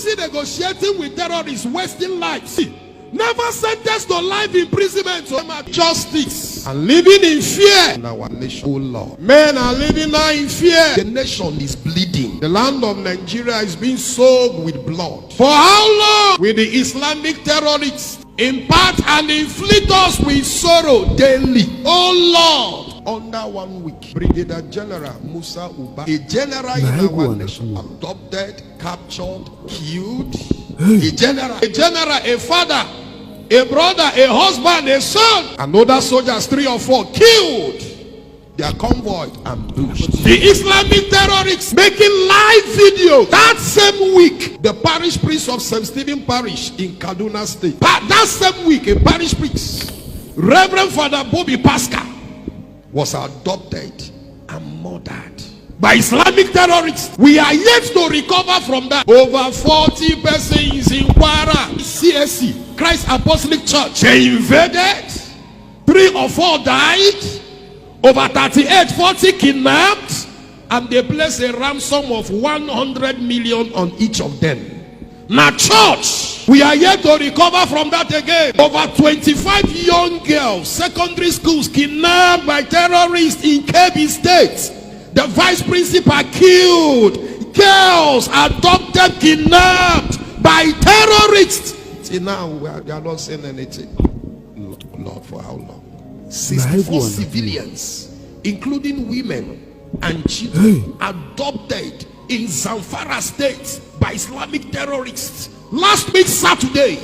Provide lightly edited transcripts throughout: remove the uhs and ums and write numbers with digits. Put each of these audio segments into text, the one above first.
busy negotiating with terrorists, wasting lives. Never sentenced to life imprisonment or justice, and living in fear in our nation. Oh Lord, men are living now in fear. The nation is bleeding. The land of Nigeria is being soaked with blood. For how long will the Islamic terrorists impart and inflict us with sorrow daily? Oh Lord, under 1 week, Brigadier General Musa Uba, a general in our nation, adopted, captured, killed. A general, a father, a brother, a husband, a son, and other soldiers, 3 or 4, killed. Their convoy ambushed. The Islamic terrorists making live video. That same week, the parish priest of St. Stephen Parish in Kaduna State, that same week, a parish priest, Reverend Father Bobby Pascal, was adopted and murdered by Islamic terrorists. We are yet to recover from that. Over 40 persons in Kwara, CSC, Christ Apostolic Church, they invaded. 3 or 4 died. Over 38, 40 kidnapped. And they placed a ransom of 100 million on each of them. Now church, we are yet to recover from that again. Over 25 young girls, secondary schools, kidnapped by terrorists in Kebbi State. The vice principal killed. Girls adopted, kidnapped by terrorists. See, now they are not saying anything. Lord, for how long? 64 civilians, including women and children, adopted in Zamfara State by Islamic terrorists. Last week Saturday,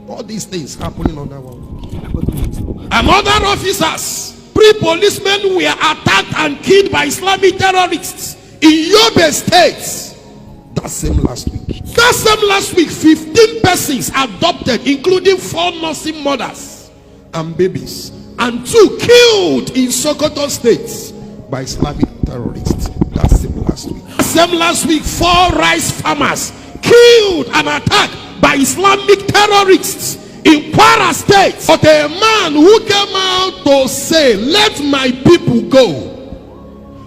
all these things happening on that one. And other officers, 3 policemen were attacked and killed by Islamic terrorists in Yobe State. That same last week. That same last week, 15 persons adopted, including 4 nursing mothers and babies, and 2 killed in Sokoto State by Islamic terrorists. That same last week. That same last week, 4 rice farmers killed and attacked by Islamic terrorists in Kwara State. But a man who came out to say, let my people go,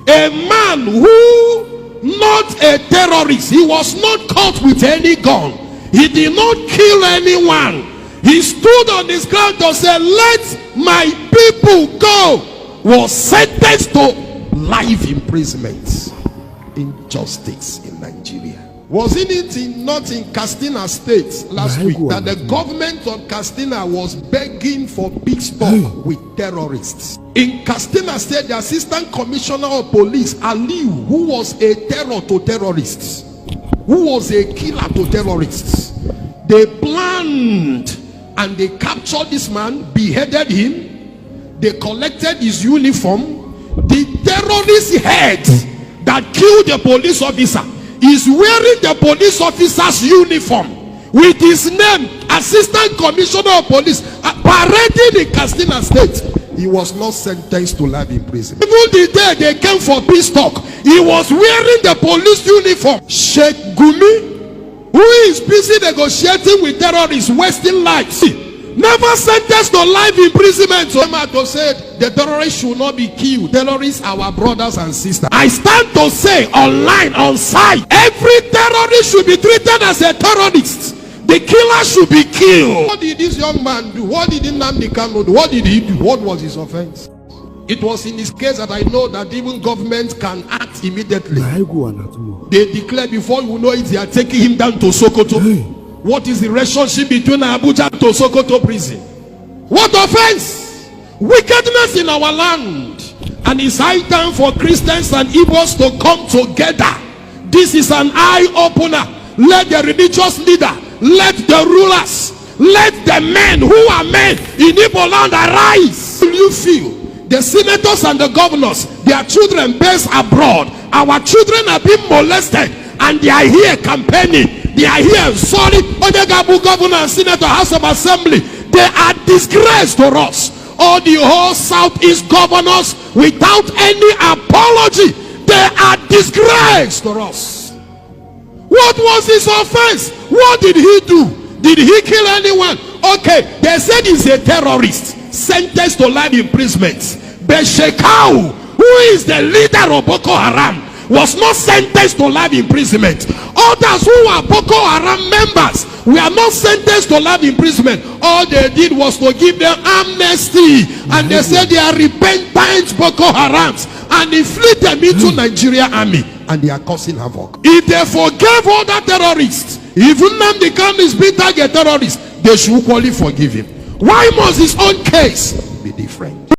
a man who, not a terrorist, he was not caught with any gun, he did not kill anyone, he stood on his ground to say, let my people go, was sentenced to life imprisonment. Injustice in Nigeria. Wasn't it not in Katsina State last week that the government of Katsina was begging for peace talk with terrorists? In Katsina State, the assistant commissioner of police, Aliu, who was a terror to terrorists, who was a killer to terrorists, they planned and they captured this man, beheaded him, they collected his uniform. The terrorist head that killed the police officer is wearing the police officer's uniform with his name, assistant commissioner of police, parading in Katsina State. He was not sentenced to life in prison. Even the day they came for peace talk, he was wearing the police uniform. Sheikh Gumi, who is busy negotiating with terrorists, wasting lives, never sentenced to life imprisonment. So to say the terrorists should not be killed. Terrorists are our brothers and sisters. I stand to say online, on site, every terrorist should be treated as a terrorist. The killer should be killed. What did this young man do? What did Nnamdi Kanu do? What did he do? What was his offense? It was in his case that I know that even government can act immediately. They declare before you know it, they are taking him down to Sokoto. What is the relationship between Abuja to Sokoto prison? What offense? Wickedness in our land. And it's high time for Christians and Igbos to come together. This is an eye-opener. Let the religious leader, let the rulers, let the men who are men in Igbo land arise. Will you feel? The senators and the governors, their children based abroad, our children are being molested and they are here campaigning. They are here, sorry, Odegabu governor and senator, House of Assembly. They are disgrace to us. All the whole Southeast governors, without any apology, they are disgrace to us. What was his offense? What did he do? Did he kill anyone? Okay, they said he's a terrorist, sentenced to life imprisonment. Beshekau, who is the leader of Boko Haram, was not sentenced to life imprisonment. Others who were Boko Haram members were not sentenced to life imprisonment. All they did was to give them amnesty, and they said they are repentant Boko Harams, and he fleet them into Nigeria army, and they are causing havoc. If they forgave all the terrorists, even Nnamdi Kanu is being target terrorists, they should equally forgive him. Why must his own case be different?